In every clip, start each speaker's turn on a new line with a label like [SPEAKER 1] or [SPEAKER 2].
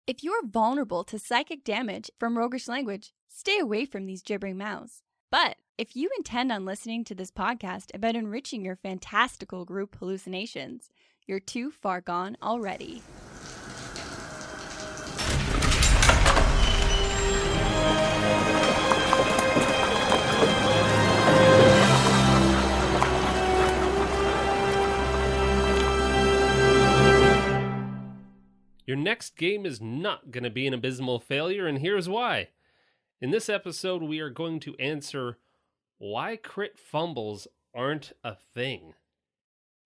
[SPEAKER 1] If you're vulnerable to psychic damage from roguish language, stay away from these gibbering mouths. But if you intend on listening to this podcast about enriching your fantastical group hallucinations, you're too far gone already.
[SPEAKER 2] Your next game is not going to be an abysmal failure, and here's why. In this episode, we are going to answer why crit fumbles aren't a thing.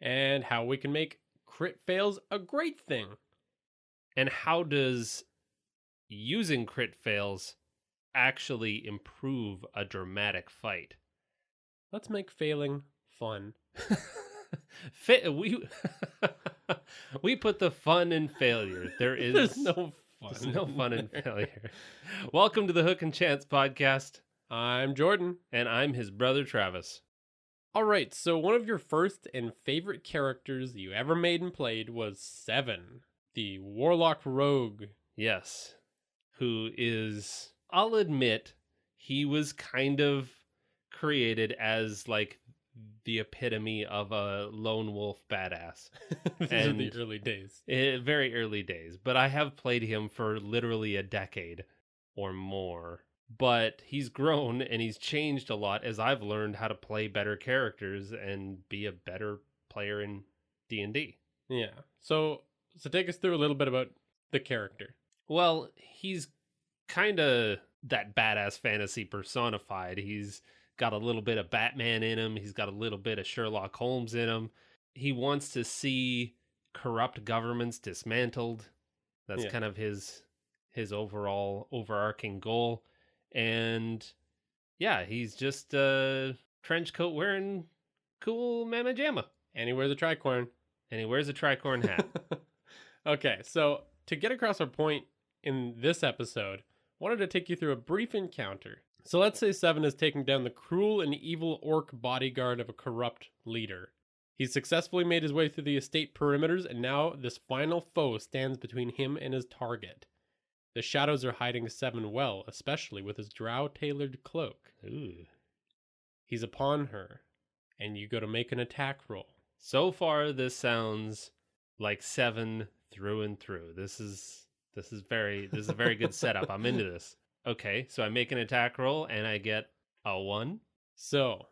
[SPEAKER 3] And how we can make crit fails a great thing.
[SPEAKER 2] And how does using crit fails actually improve a dramatic fight?
[SPEAKER 3] Let's make failing fun.
[SPEAKER 2] We put the fun in failure.
[SPEAKER 3] There's no fun.
[SPEAKER 2] There's no fun in failure. Welcome to the Hook and Chance podcast.
[SPEAKER 3] I'm Jordan.
[SPEAKER 2] And I'm his brother Travis.
[SPEAKER 3] All right, so one of your first and favorite characters you ever made and played was Seven, the Warlock Rogue.
[SPEAKER 2] Yes. Who is, I'll admit, he was kind of created as like the epitome of a lone wolf badass.
[SPEAKER 3] These are the early days.
[SPEAKER 2] Very early days. But I have played him for literally a decade or more. But he's grown and he's changed a lot as I've learned how to play better characters and be a better player in D&D.
[SPEAKER 3] Yeah. So take us through a little bit about the character.
[SPEAKER 2] Well, he's kind of that badass fantasy personified. He's got a little bit of Batman in him. He's got a little bit of Sherlock Holmes in him. He wants to see corrupt governments dismantled. That's kind of his overall overarching goal. And yeah, he's just a trench coat wearing cool mamma jamma.
[SPEAKER 3] And he wears a tricorn.
[SPEAKER 2] And he wears a tricorn hat.
[SPEAKER 3] Okay, so to get across our point in this episode, I wanted to take you through a brief encounter. So let's say Seven is taking down the cruel and evil orc bodyguard of a corrupt leader. He's successfully made his way through the estate perimeters, and now this final foe stands between him and his target. The shadows are hiding Seven well, especially with his drow-tailored cloak.
[SPEAKER 2] Ooh.
[SPEAKER 3] He's upon her, and you go to make an attack roll.
[SPEAKER 2] So far, this sounds like Seven through and through. This is a very good setup. I'm into this. Okay, so I make an attack roll and I get a 1.
[SPEAKER 3] So,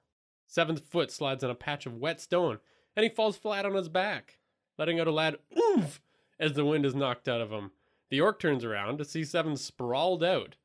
[SPEAKER 3] Seven's foot slides on a patch of wet stone, and he falls flat on his back, letting out a loud oomph as the wind is knocked out of him. The orc turns around to see Seven sprawled out.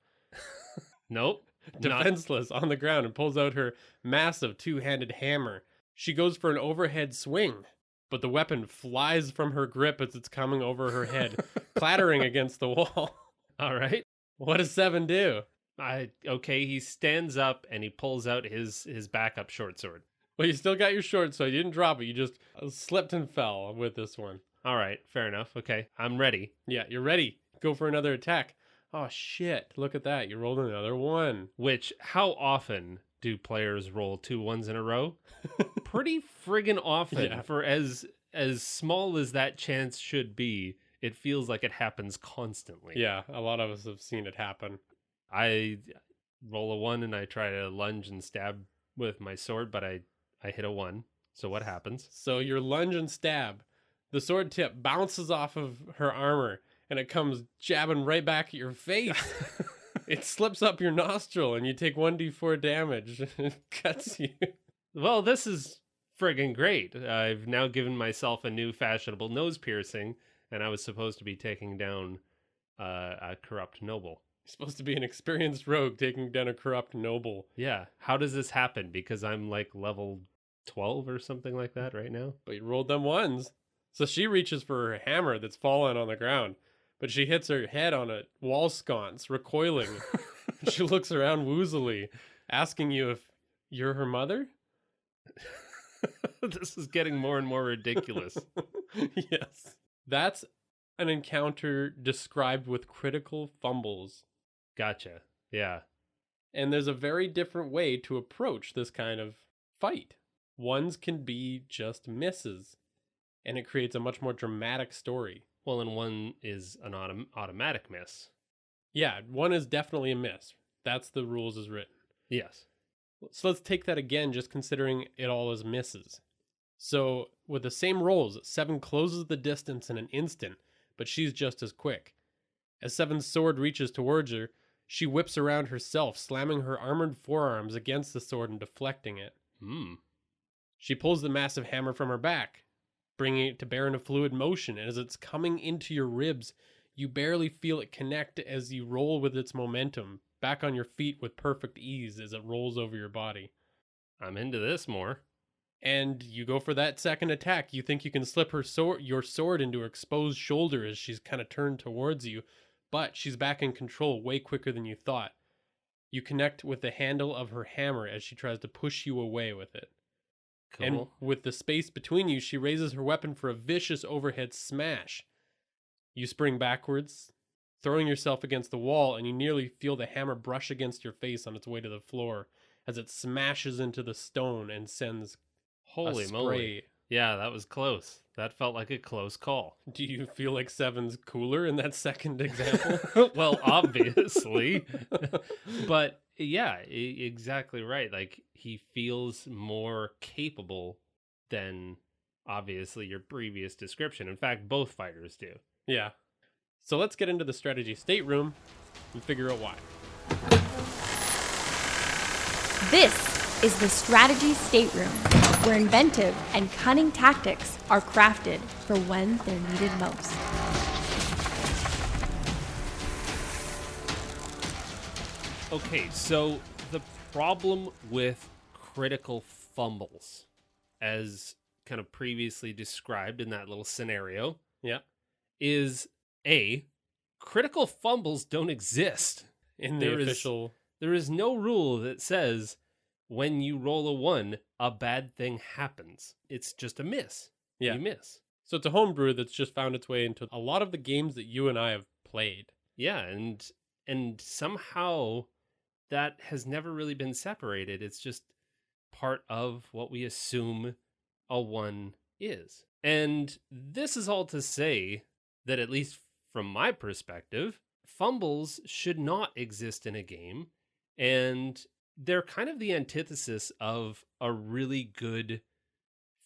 [SPEAKER 2] Nope.
[SPEAKER 3] Defenseless on the ground, and pulls out her massive two-handed hammer. She goes for an overhead swing, but the weapon flies from her grip as it's coming over her head, clattering against the wall.
[SPEAKER 2] All right.
[SPEAKER 3] What does Seven do?
[SPEAKER 2] He stands up and he pulls out his backup short sword.
[SPEAKER 3] Well, you still got your short sword. You didn't drop it. You just slipped and fell with this one.
[SPEAKER 2] All right, fair enough. Okay, I'm ready.
[SPEAKER 3] Yeah, you're ready. Go for another attack. Oh, shit. Look at that. You rolled another 1.
[SPEAKER 2] Which, how often do players roll 2 1s in a row? Pretty friggin' often.
[SPEAKER 3] Yeah.
[SPEAKER 2] For as small as that chance should be, it feels like it happens constantly.
[SPEAKER 3] Yeah, a lot of us have seen it happen.
[SPEAKER 2] I roll a 1 and I try to lunge and stab with my sword, but I hit a 1. So what happens?
[SPEAKER 3] So your lunge and stab. The sword tip bounces off of her armor, and it comes jabbing right back at your face. It slips up your nostril, and you take 1d4 damage. It cuts you.
[SPEAKER 2] Well, this is friggin' great. I've now given myself a new fashionable nose piercing, and I was supposed to be taking down a corrupt noble.
[SPEAKER 3] You're supposed to be an experienced rogue taking down a corrupt noble.
[SPEAKER 2] Yeah. How does this happen? Because I'm like level 12 or something like that right now.
[SPEAKER 3] But you rolled them 1s. So she reaches for her hammer that's fallen on the ground, but she hits her head on a wall sconce, recoiling. She looks around woozily, asking you if you're her mother?
[SPEAKER 2] This is getting more and more ridiculous.
[SPEAKER 3] Yes. That's an encounter described with critical fumbles.
[SPEAKER 2] Gotcha. Yeah.
[SPEAKER 3] And there's a very different way to approach this kind of fight. Ones can be just misses, and it creates a much more dramatic story.
[SPEAKER 2] Well, and one is an automatic miss.
[SPEAKER 3] Yeah, one is definitely a miss. That's the rules as written.
[SPEAKER 2] Yes.
[SPEAKER 3] So let's take that again, just considering it all as misses. So with the same rolls, 7 closes the distance in an instant, but she's just as quick. As 7's sword reaches towards her, she whips around herself, slamming her armored forearms against the sword and deflecting it. She pulls the massive hammer from her back, bringing it to bear in a fluid motion, and as it's coming into your ribs, you barely feel it connect as you roll with its momentum, back on your feet with perfect ease as it rolls over your body.
[SPEAKER 2] I'm into this more.
[SPEAKER 3] And you go for that second attack. You think you can slip your sword into her exposed shoulder as she's kind of turned towards you, but she's back in control way quicker than you thought. You connect with the handle of her hammer as she tries to push you away with it.
[SPEAKER 2] Cool.
[SPEAKER 3] And with the space between you, she raises her weapon for a vicious overhead smash. You spring backwards, throwing yourself against the wall, and you nearly feel the hammer brush against your face on its way to the floor as it smashes into the stone and sends
[SPEAKER 2] Holy
[SPEAKER 3] a spray.
[SPEAKER 2] moly. Yeah, that was close. That felt like a close call.
[SPEAKER 3] Do you feel like 7's cooler in that second example?
[SPEAKER 2] Well, obviously. But yeah, exactly right. Like, he feels more capable than obviously your previous description. In fact, both fighters do.
[SPEAKER 3] Yeah. So let's get into the strategy stateroom and figure out why.
[SPEAKER 1] This is the strategy stateroom, where inventive and cunning tactics are crafted for when they're needed most.
[SPEAKER 2] Okay, so the problem with critical fumbles, as kind of previously described in that little scenario,
[SPEAKER 3] Yeah.
[SPEAKER 2] is A, critical fumbles don't exist.
[SPEAKER 3] In the official...
[SPEAKER 2] There is no rule that says when you roll a 1, a bad thing happens. It's just a miss.
[SPEAKER 3] Yeah.
[SPEAKER 2] You miss.
[SPEAKER 3] So it's a homebrew that's just found its way into a lot of the games that you and I have played.
[SPEAKER 2] Yeah, and somehow that has never really been separated. It's just part of what we assume a 1 is. And this is all to say that, at least from my perspective, fumbles should not exist in a game, and they're kind of the antithesis of a really good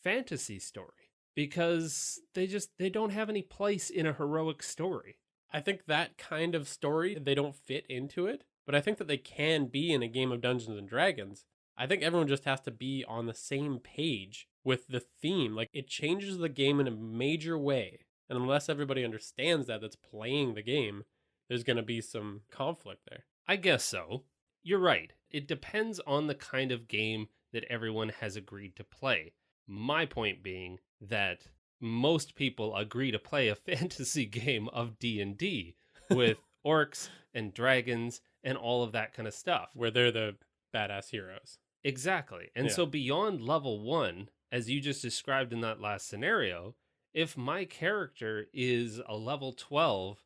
[SPEAKER 2] fantasy story, because they don't have any place in a heroic story.
[SPEAKER 3] I think that kind of story, they don't fit into it, but I think that they can be in a game of Dungeons and Dragons. I think everyone just has to be on the same page with the theme. Like, it changes the game in a major way. And unless everybody understands that's playing the game, there's going to be some conflict there.
[SPEAKER 2] I guess so. You're right. It depends on the kind of game that everyone has agreed to play. My point being that most people agree to play a fantasy game of D&D with orcs and dragons and all of that kind of stuff.
[SPEAKER 3] Where they're the badass heroes.
[SPEAKER 2] Exactly. And so beyond level 1, as you just described in that last scenario, if my character is a level 12,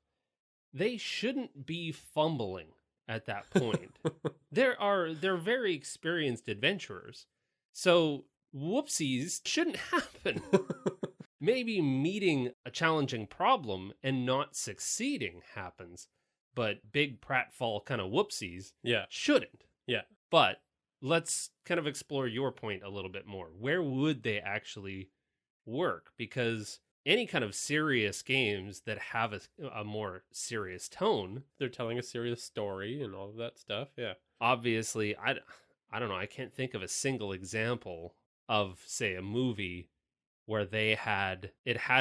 [SPEAKER 2] they shouldn't be fumbling at that point. They're very experienced adventurers. So whoopsies shouldn't happen. Maybe meeting a challenging problem and not succeeding happens, but big pratfall kind of whoopsies shouldn't.
[SPEAKER 3] Yeah.
[SPEAKER 2] But let's kind of explore your point a little bit more. Where would they actually work? Because any kind of serious games that have a more serious tone,
[SPEAKER 3] they're telling a serious story and all of that stuff. Yeah.
[SPEAKER 2] Obviously, I don't know. I can't think of a single example of, say, a movie where it had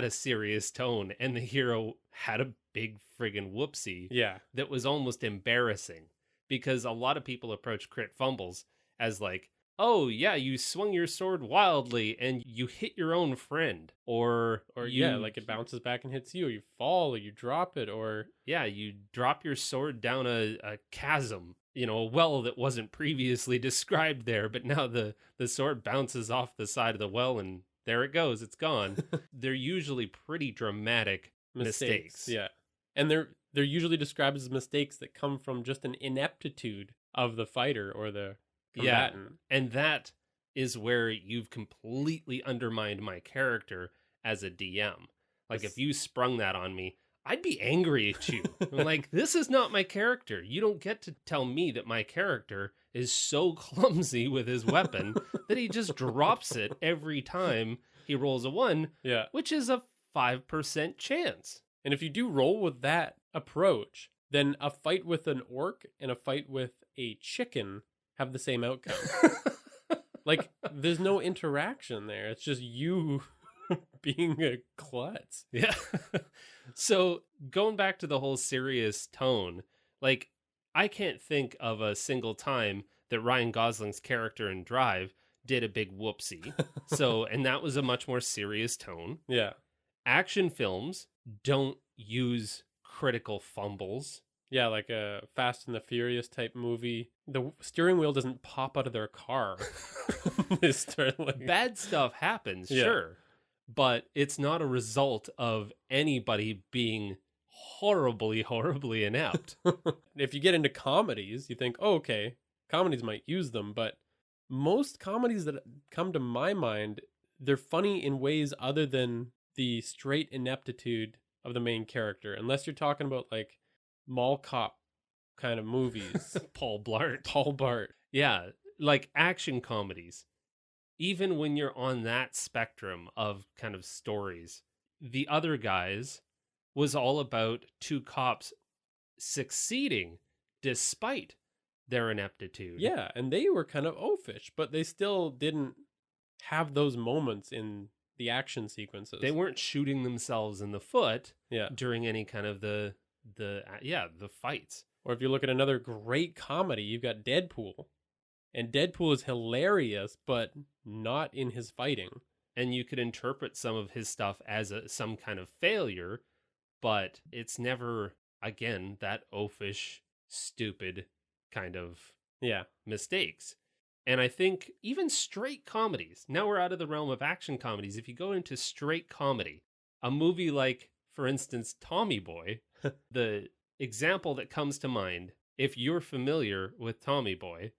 [SPEAKER 2] a serious tone and the hero had a big friggin' whoopsie.
[SPEAKER 3] Yeah.
[SPEAKER 2] That was almost embarrassing, because a lot of people approach crit fumbles as like, oh yeah, you swung your sword wildly and you hit your own friend, or
[SPEAKER 3] like it bounces back and hits you, or you fall, or you drop it, or
[SPEAKER 2] you drop your sword down a chasm, a well that wasn't previously described there, but now the sword bounces off the side of the well and there it goes, it's gone. They're usually pretty dramatic mistakes.
[SPEAKER 3] Yeah. And they're usually described as mistakes that come from just an ineptitude of the fighter or the combatant.
[SPEAKER 2] Yeah, and that is where you've completely undermined my character as a DM. Like, if you sprung that on me, I'd be angry at you. I'm like, this is not my character. You don't get to tell me that my character is so clumsy with his weapon that he just drops it every time he rolls a 1,
[SPEAKER 3] Yeah.
[SPEAKER 2] which is a 5% chance.
[SPEAKER 3] And if you do roll with that approach, then a fight with an orc and a fight with a chicken have the same outcome. Like, there's no interaction there. It's just you being a klutz.
[SPEAKER 2] Yeah. So going back to the whole serious tone, like, I can't think of a single time that Ryan Gosling's character in Drive did a big whoopsie. So, and that was a much more serious tone.
[SPEAKER 3] Yeah.
[SPEAKER 2] Action films don't use critical fumbles.
[SPEAKER 3] Yeah, like a Fast and the Furious type movie. The steering wheel doesn't pop out of their car. They start like...
[SPEAKER 2] Bad stuff happens,
[SPEAKER 3] Yeah.
[SPEAKER 2] sure. But it's not a result of anybody being horribly, horribly inept.
[SPEAKER 3] If you get into comedies, you think, oh, okay, comedies might use them, but most comedies that come to my mind, they're funny in ways other than the straight ineptitude of the main character, unless you're talking about like mall cop kind of movies.
[SPEAKER 2] Paul Blart.
[SPEAKER 3] Paul Blart.
[SPEAKER 2] Yeah, like action comedies. Even when you're on that spectrum of kind of stories, The Other Guys was all about two cops succeeding despite their ineptitude.
[SPEAKER 3] Yeah, and they were kind of oafish, but they still didn't have those moments in the action sequences.
[SPEAKER 2] They weren't shooting themselves in the foot
[SPEAKER 3] Yeah.
[SPEAKER 2] during any kind of the fights.
[SPEAKER 3] Or if you look at another great comedy, you've got Deadpool. And Deadpool is hilarious, but not in his fighting.
[SPEAKER 2] And you could interpret some of his stuff as some kind of failure, but it's never, again, that oafish, stupid kind of mistakes. And I think even straight comedies, now we're out of the realm of action comedies. If you go into straight comedy, a movie like, for instance, Tommy Boy, the example that comes to mind, if you're familiar with Tommy Boy,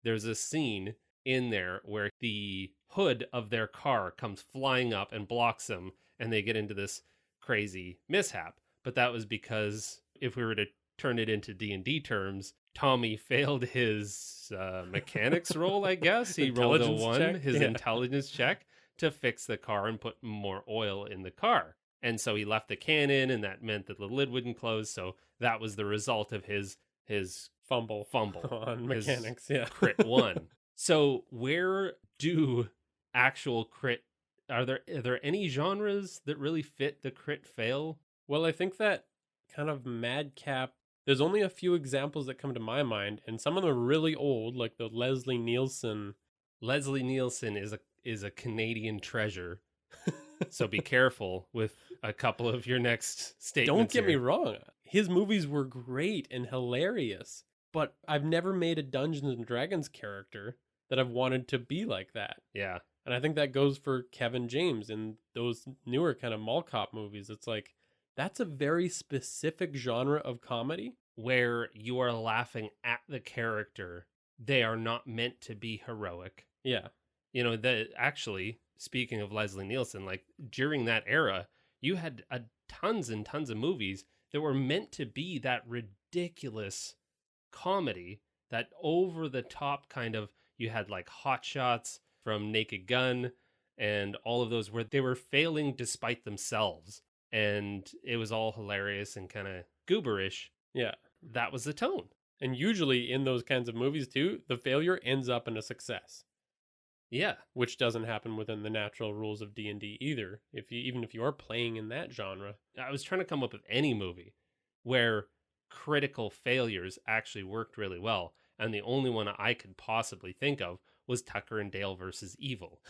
[SPEAKER 2] there's a scene in there where the hood of their car comes flying up and blocks them, and they get into this crazy mishap. But that was because, if we were to turn it into D&D terms, Tommy failed his mechanics roll, I guess. He rolled a 1, his intelligence check, to fix the car and put more oil in the car. And so he left the can in, and that meant that the lid wouldn't close. So that was the result of his
[SPEAKER 3] fumble on mechanics. Yeah.
[SPEAKER 2] Crit 1. So where do actual crit, are there any genres that really fit the crit fail?
[SPEAKER 3] Well, I think that kind of madcap, there's only a few examples that come to my mind, and some of them are really old, like the Leslie Nielsen.
[SPEAKER 2] Leslie Nielsen is a Canadian treasure. So be careful with a couple of your next statements.
[SPEAKER 3] Don't get me wrong. His movies were great and hilarious, but I've never made a Dungeons and Dragons character that I've wanted to be like that.
[SPEAKER 2] Yeah.
[SPEAKER 3] And I think that goes for Kevin James in those newer kind of mall cop movies. It's like, that's a very specific genre of comedy.
[SPEAKER 2] Where you are laughing at the character. They are not meant to be heroic.
[SPEAKER 3] Yeah.
[SPEAKER 2] You know, actually, speaking of Leslie Nielsen, like during that era, you had tons and tons of movies that were meant to be that ridiculous comedy, that over the top kind of, you had like Hot Shots from Naked Gun and all of those where they were failing despite themselves. And it was all hilarious and kind of gooberish.
[SPEAKER 3] Yeah.
[SPEAKER 2] That was the tone.
[SPEAKER 3] And usually in those kinds of movies too, the failure ends up in a success.
[SPEAKER 2] Yeah.
[SPEAKER 3] Which doesn't happen within the natural rules of D&D either. Even if you are playing in that genre.
[SPEAKER 2] I was trying to come up with any movie where critical failures actually worked really well. And the only one I could possibly think of was Tucker and Dale versus Evil.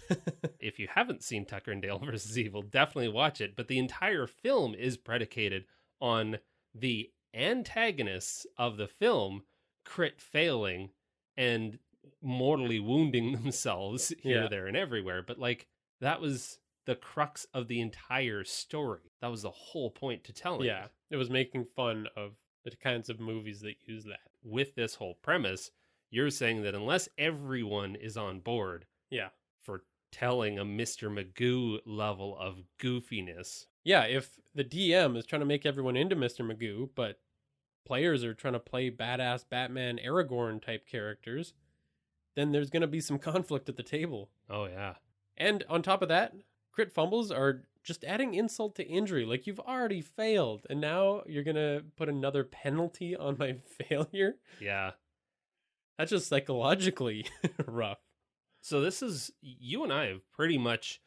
[SPEAKER 2] If you haven't seen Tucker and Dale versus Evil, definitely watch it. But the entire film is predicated on the antagonists of the film crit failing and mortally wounding themselves here, there, and everywhere. But like, that was the crux of the entire story. That was the whole point to telling it.
[SPEAKER 3] It was making fun of the kinds of movies that use that.
[SPEAKER 2] With this whole premise, you're saying that unless everyone is on board
[SPEAKER 3] for
[SPEAKER 2] telling a Mr. Magoo level of goofiness.
[SPEAKER 3] Yeah, if the DM is trying to make everyone into Mr. Magoo, but players are trying to play badass Batman Aragorn type characters, then there's going to be some conflict at the table.
[SPEAKER 2] Oh, yeah.
[SPEAKER 3] And on top of that, crit fumbles are just adding insult to injury. Like, you've already failed, and now you're going to put another penalty on my failure?
[SPEAKER 2] Yeah.
[SPEAKER 3] That's just psychologically rough.
[SPEAKER 2] So this is, you and I have pretty much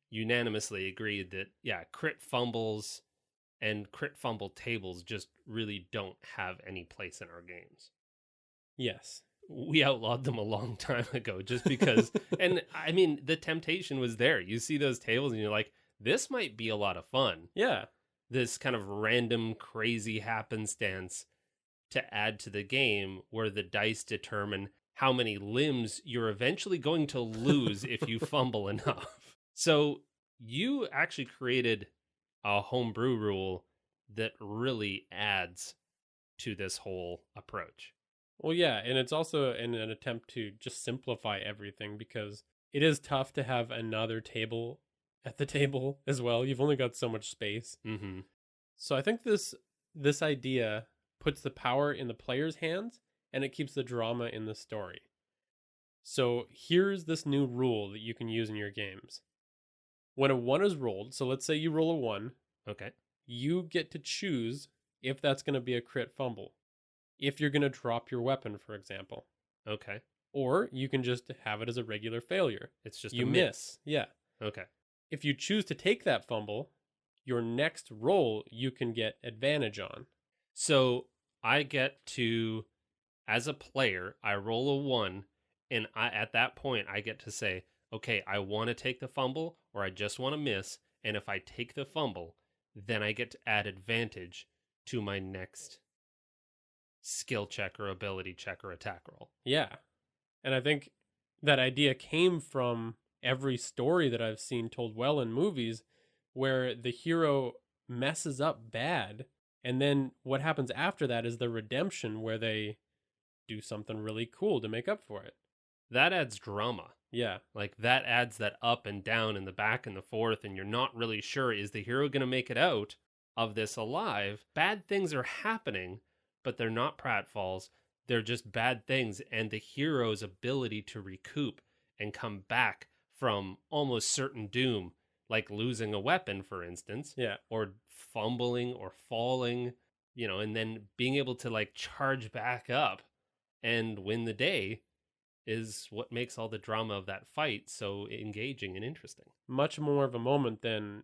[SPEAKER 2] unanimously agreed that, yeah, crit fumbles and crit fumble tables just really don't have any place in our games.
[SPEAKER 3] Yes.
[SPEAKER 2] We outlawed them a long time ago just because, and I mean, the temptation was there. You see those tables and you're like, this might be a lot of fun.
[SPEAKER 3] Yeah.
[SPEAKER 2] This kind of random, crazy happenstance to add to the game where the dice determine how many limbs you're eventually going to lose if you fumble enough. So you actually created a homebrew rule that really adds to this whole approach.
[SPEAKER 3] Well, yeah, and it's also in an attempt to just simplify everything, because it is tough to have another table at the table as well. You've only got so much space.
[SPEAKER 2] Mm-hmm.
[SPEAKER 3] So I think this idea puts the power in the player's hands, and it keeps the drama in the story. So here's this new rule that you can use in your games. When a 1 is rolled, so let's say you roll a 1.
[SPEAKER 2] Okay.
[SPEAKER 3] You get to choose if that's going to be a crit fumble. If you're going to drop your weapon, for example.
[SPEAKER 2] Okay.
[SPEAKER 3] Or you can just have it as a regular failure.
[SPEAKER 2] It's just
[SPEAKER 3] you
[SPEAKER 2] a
[SPEAKER 3] miss. Yeah.
[SPEAKER 2] Okay.
[SPEAKER 3] If you choose to take that fumble, your next roll you can get advantage on.
[SPEAKER 2] So I get to, as a player, I roll a 1, and at that point I get to say, okay, I want to take the fumble or I just want to miss. And if I take the fumble, then I get to add advantage to my next skill check or ability check or attack roll.
[SPEAKER 3] Yeah. And I think that idea came from every story that I've seen told well in movies, where the hero messes up bad, and then what happens after that is the redemption, where they do something really cool to make up for it.
[SPEAKER 2] That adds drama.
[SPEAKER 3] Yeah.
[SPEAKER 2] Like, that adds that up and down and the back and the forth, and you're not really sure, is the hero going to make it out of this alive? Bad things are happening, but they're not pratfalls. They're just bad things, and the hero's ability to recoup and come back from almost certain doom, like losing a weapon, for instance,
[SPEAKER 3] Yeah.
[SPEAKER 2] or fumbling or falling, and then being able to like charge back up and win the day is what makes all the drama of that fight so engaging and interesting.
[SPEAKER 3] Much more of a moment than,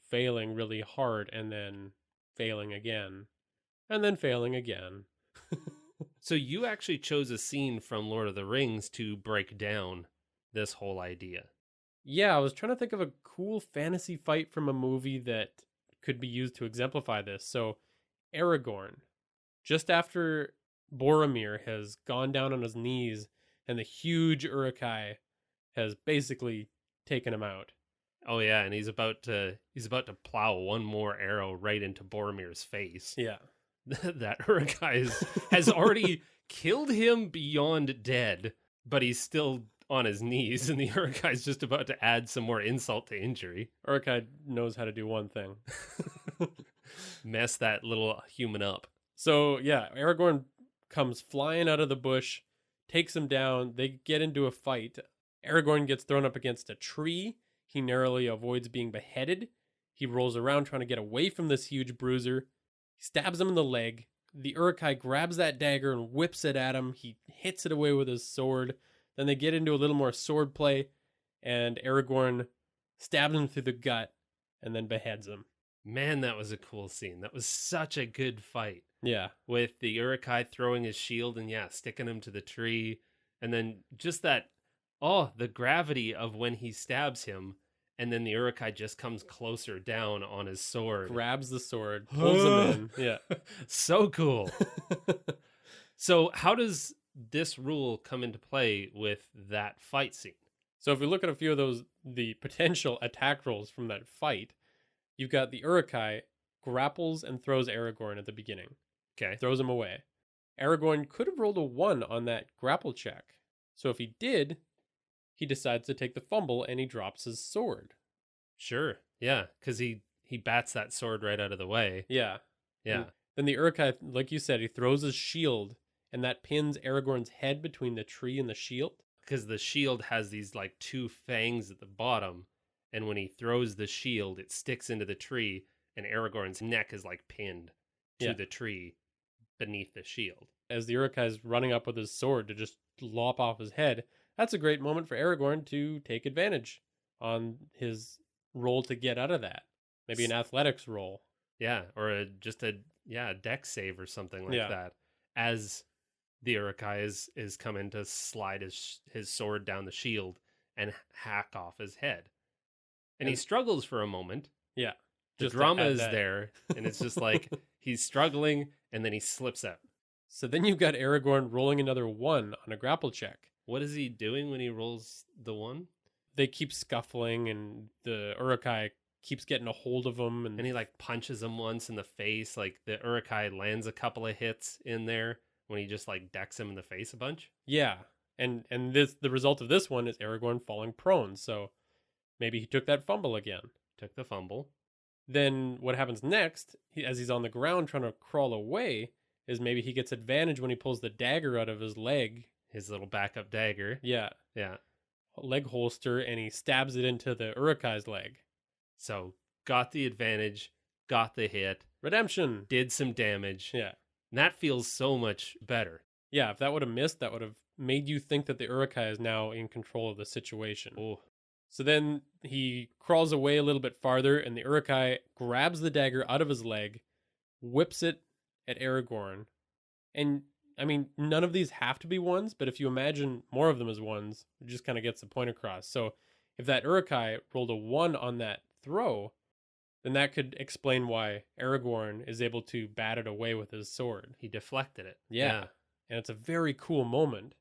[SPEAKER 3] failing really hard and then failing again and then failing again.
[SPEAKER 2] So you actually chose a scene from Lord of the Rings to break down this whole idea.
[SPEAKER 3] Yeah, I was trying to think of a cool fantasy fight from a movie that could be used to exemplify this. So Aragorn, just after Boromir has gone down on his knees and the huge Uruk-hai has basically taken him out.
[SPEAKER 2] Oh yeah, and he's about to plow one more arrow right into Boromir's face.
[SPEAKER 3] Yeah.
[SPEAKER 2] That Uruk-hai has already killed him beyond dead, but he's still on his knees, and the Uruk-hai is just about to add some more insult to injury.
[SPEAKER 3] Uruk-hai knows how to do one thing.
[SPEAKER 2] Mess that little human up.
[SPEAKER 3] So yeah, Aragorn comes flying out of the bush, takes him down. They get into a fight. Aragorn gets thrown up against a tree. He narrowly avoids being beheaded. He rolls around trying to get away from this huge bruiser. He stabs him in the leg. The Uruk-hai grabs that dagger and whips it at him. He hits it away with his sword. Then they get into a little more sword play, and Aragorn stabs him through the gut and then beheads him.
[SPEAKER 2] Man, that was a cool scene. That was such a good fight.
[SPEAKER 3] Yeah.
[SPEAKER 2] With the Uruk-hai throwing his shield and, sticking him to the tree. And then just that, the gravity of when he stabs him, and then the Uruk-hai just comes closer down on his sword.
[SPEAKER 3] Grabs the sword, pulls him in. Yeah.
[SPEAKER 2] So cool. So how does this rule come into play with that fight scene?
[SPEAKER 3] So if we look at a few of the potential attack rolls from that fight, you've got the Uruk-hai grapples and throws Aragorn at the beginning.
[SPEAKER 2] Okay.
[SPEAKER 3] Throws him away. Aragorn could have rolled a 1 on that grapple check. So if he did, he decides to take the fumble and he drops his sword.
[SPEAKER 2] Sure. Yeah, because he bats that sword right out of the way.
[SPEAKER 3] Yeah.
[SPEAKER 2] Yeah.
[SPEAKER 3] And then the Uruk-hai, like you said, he throws his shield, and that pins Aragorn's head between the tree and the shield.
[SPEAKER 2] Because the shield has these like two fangs at the bottom, and when he throws the shield, it sticks into the tree, and Aragorn's neck is like pinned to the tree beneath the shield.
[SPEAKER 3] As the Uruk-hai is running up with his sword to just lop off his head, that's a great moment for Aragorn to take advantage on his roll to get out of that. Maybe an athletics roll.
[SPEAKER 2] Yeah, or a dex save or something like that. As the Uruk-hai is coming to slide his sword down the shield and hack off his head. And he struggles for a moment.
[SPEAKER 3] Yeah.
[SPEAKER 2] The drama is there, and it's just like he's struggling, and then he slips out.
[SPEAKER 3] So then you've got Aragorn rolling another 1 on a grapple check.
[SPEAKER 2] What is he doing when he rolls the 1?
[SPEAKER 3] They keep scuffling, and the Uruk-hai keeps getting a hold of him. And
[SPEAKER 2] he like punches him once in the face. Like the Uruk-hai lands a couple of hits in there when he just like decks him in the face a bunch.
[SPEAKER 3] Yeah. And the result of this one is Aragorn falling prone. So maybe he took that fumble again.
[SPEAKER 2] Took the fumble.
[SPEAKER 3] Then what happens next, as he's on the ground trying to crawl away, is maybe he gets advantage when he pulls the dagger out of his leg.
[SPEAKER 2] His little backup dagger.
[SPEAKER 3] Yeah.
[SPEAKER 2] Yeah.
[SPEAKER 3] Leg holster, and he stabs it into the Uruk-hai's leg.
[SPEAKER 2] So got the advantage, got the hit.
[SPEAKER 3] Redemption.
[SPEAKER 2] Did some damage.
[SPEAKER 3] Yeah.
[SPEAKER 2] And that feels so much better.
[SPEAKER 3] Yeah, if that would have missed, that would have made you think that the Uruk-hai is now in control of the situation.
[SPEAKER 2] Oh.
[SPEAKER 3] So then he crawls away a little bit farther, and the Uruk-hai grabs the dagger out of his leg, whips it at Aragorn. And, I mean, none of these have to be ones, but if you imagine more of them as ones, it just kind of gets the point across. So if that Uruk-hai rolled a 1 on that throw, then that could explain why Aragorn is able to bat it away with his sword.
[SPEAKER 2] He deflected it.
[SPEAKER 3] Yeah. And it's a very cool moment.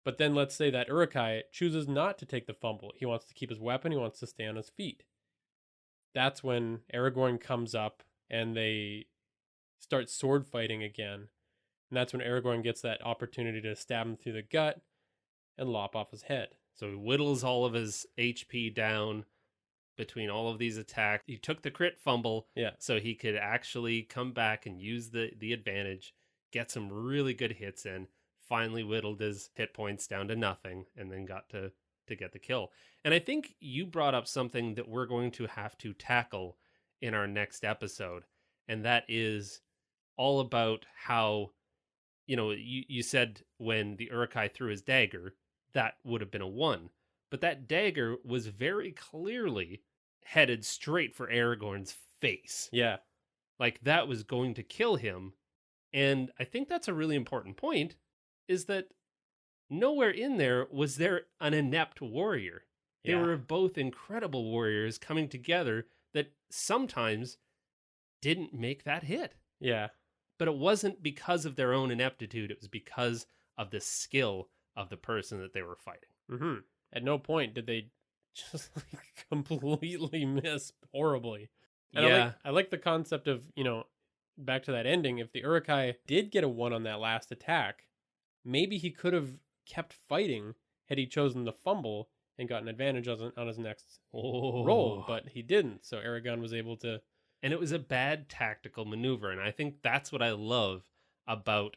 [SPEAKER 3] But then let's say that Uruk-hai chooses not to take the fumble. He wants to keep his weapon. He wants to stay on his feet. That's when Aragorn comes up and they start sword fighting again. And that's when Aragorn gets that opportunity to stab him through the gut and lop off his head.
[SPEAKER 2] So he whittles all of his HP down between all of these attacks. He took the crit fumble so he could actually come back and use the advantage, get some really good hits in, finally whittled his hit points down to nothing, and then got to get the kill. And I think you brought up something that we're going to have to tackle in our next episode, and that is all about how, you said when the Uruk-hai threw his dagger, that would have been a 1. But that dagger was very clearly headed straight for Aragorn's face.
[SPEAKER 3] Yeah.
[SPEAKER 2] Like that was going to kill him. And I think that's a really important point, is that nowhere in there was there an inept warrior. They were both incredible warriors coming together that sometimes didn't make that hit.
[SPEAKER 3] Yeah.
[SPEAKER 2] But it wasn't because of their own ineptitude. It was because of the skill of the person that they were fighting.
[SPEAKER 3] Mm-hmm. At no point did they just completely miss horribly. And I like the concept of, back to that ending. If the Uruk-hai did get a 1 on that last attack, maybe he could have kept fighting had he chosen the fumble and gotten advantage on his next roll, but he didn't. So Aragorn was able to.
[SPEAKER 2] And it was a bad tactical maneuver. And I think that's what I love about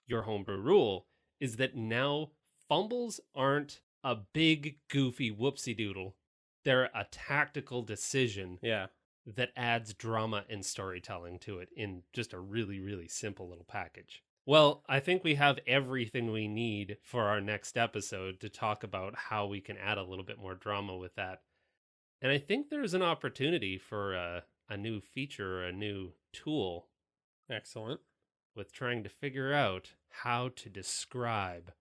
[SPEAKER 2] your homebrew rule, is that now fumbles aren't a big, goofy whoopsie doodle. They're a tactical decision that adds drama and storytelling to it in just a really, really simple little package. Well, I think we have everything we need for our next episode to talk about how we can add a little bit more drama with that. And I think there's an opportunity for a new feature or a new tool.
[SPEAKER 3] Excellent.
[SPEAKER 2] With trying to figure out how to describe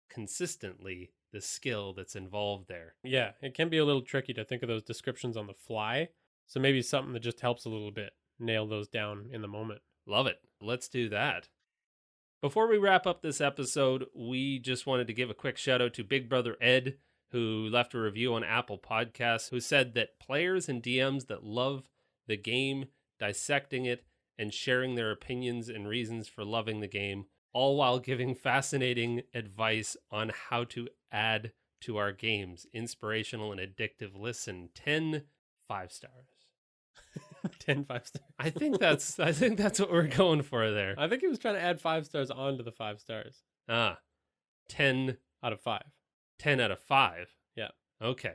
[SPEAKER 2] consistently the skill that's involved there.
[SPEAKER 3] Yeah, it can be a little tricky to think of those descriptions on the fly. So maybe something that just helps a little bit nail those down in the moment.
[SPEAKER 2] Love it. Let's do that. Before we wrap up this episode, we just wanted to give a quick shout out to Big Brother Ed, who left a review on Apple Podcasts, who said that players and DMs that love the game, dissecting it, and sharing their opinions and reasons for loving the game, all while giving fascinating advice on how to add to our games. Inspirational and addictive listen. 10 5 stars.
[SPEAKER 3] 10 5 stars.
[SPEAKER 2] I think that's what we're going for there.
[SPEAKER 3] I think he was trying to add 5 stars onto the 5 stars.
[SPEAKER 2] 10
[SPEAKER 3] out of 5.
[SPEAKER 2] 10 out of 5.
[SPEAKER 3] Yeah.
[SPEAKER 2] Okay.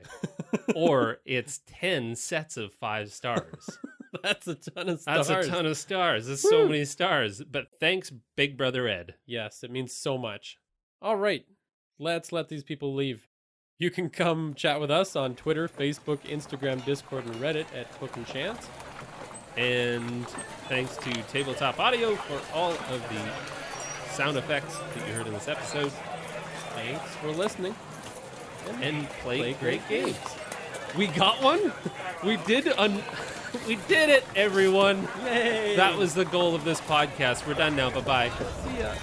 [SPEAKER 2] Or it's 10 sets of 5 stars.
[SPEAKER 3] That's a ton of stars.
[SPEAKER 2] That's a ton of stars. There's so many stars. But thanks, Big Brother Ed.
[SPEAKER 3] Yes, it means so much. All right. Let's let these people leave. You can come chat with us on Twitter, Facebook, Instagram, Discord, and Reddit at Hook and Chance.
[SPEAKER 2] And thanks to Tabletop Audio for all of the sound effects that you heard in this episode.
[SPEAKER 3] Thanks for listening.
[SPEAKER 2] And play great games. We got one? We did it, everyone.
[SPEAKER 3] Yay!
[SPEAKER 2] That was the goal of this podcast. We're done now. Bye-bye.
[SPEAKER 3] See ya.